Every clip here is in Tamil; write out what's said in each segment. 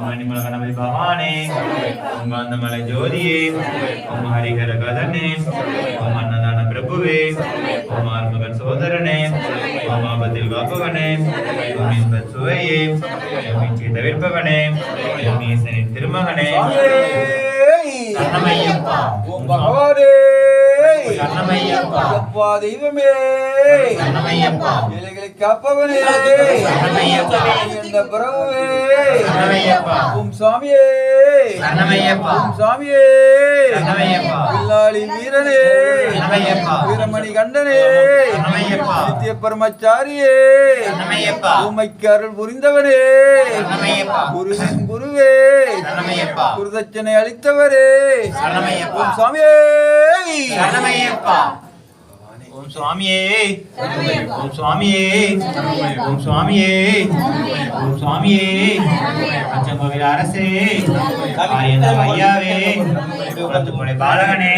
மணிமல கணபதி பகவானே, ஓம் காந்தமலை ஜோதியே, ஓம் ஹரிஹர கதனே, ஓம் அன்னதான பிரபுவே, ஓம் ஆறுமுகன் சோதரனே, ஓம் ஆபத்தில் காப்பவனே, ஓம் இன்பத் சுவையே, ஓம் இச்சை தவிர்ப்பவனே, ஓம் ஈசனின் திருமகனே, சரணமையப்பா. ஓம் பகவானே, சரணமையப்பா. அப்பா தெய்வமே, சரணமையப்பா. ஏழைகளை காப்பவனே, சரணமையப்பா. இந்த பிரபுவே, சரணமையப்பா. ஓம் சாமியே, சரணமையப்பா. ஓம் சாமியே, சரணமையப்பா. பில்லாளி வீரனே, சரணமையப்பா. வீரமணி கண்டனே, சரணமையப்பா. நித்திய பரமச்சாரியே, சரணமையப்பா. உமைக்கு அருள் புரிந்தவனே, சரணமையப்பா. குருவின் குருவே, சரணமையப்பா. குருதட்சணை அளித்தவரே, சரணமையப்பா. ஓம் சாமியே, சரணமையப்பா. ஓம் சுவாமியே, ஓம் சுவாமியே, ஓம் சுவாமியே, ஓம் சுவாமியே, பஞ்சகோவில் அரசே, ஆரியந்த ஐயாவே, குளத்துக்குடை பாலகனே,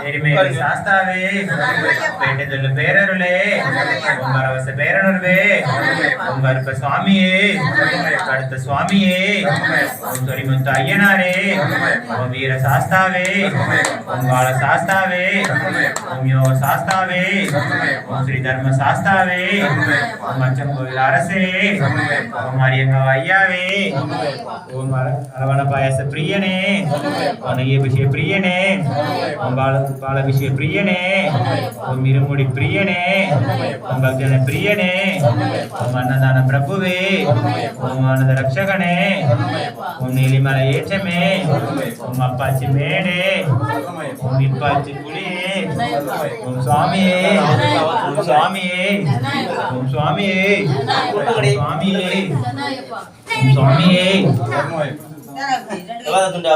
எரிமேலி சாஸ்தாவே, வேண்டுதல் பேரருளே, ஓம் பரவச பேரனுருவே, ஓம் கருப்ப சுவாமியே, கடுத்த சுவாமியே, ஓம் தொரிமுத்து ஐயனாரே, ஓம் வீர சாஸ்தாவே, ஓம் கால சாஸ்தாவே, ஓம் யோக சாஸ்தாவே, ஓம் ஸ்ரீ தர்ம சாஸ்தாவே, ஓம் அச்சங்கோவில் அரசே, ஓம் அரியங்க ஐயாவே, ஓம் அரவண பாயச பிரியனே, ஓம் நெய்யபிஷேக பிரியனே, ஓம் பாலபிஷேக பிரியனே, ஓம் இருமுடி பிரியனே, ஓம் பக்தன பிரியனே, ஓம் அன்னதான பிரபுவே, ஓம் ஆனந்த ரட்சகனே, ஓம் நீலிமலை ஏற்றமே, ஓம் அப்பாச்சி மேடே, ஓம் இப்பாச்சி புலியே, ஓம் சுவாமியே, ஓம் சுவாமியே, ஓம் சுவாமியே, ஓம் சுவாமியே, ஓம் சுவாமியே. அவதுண்டா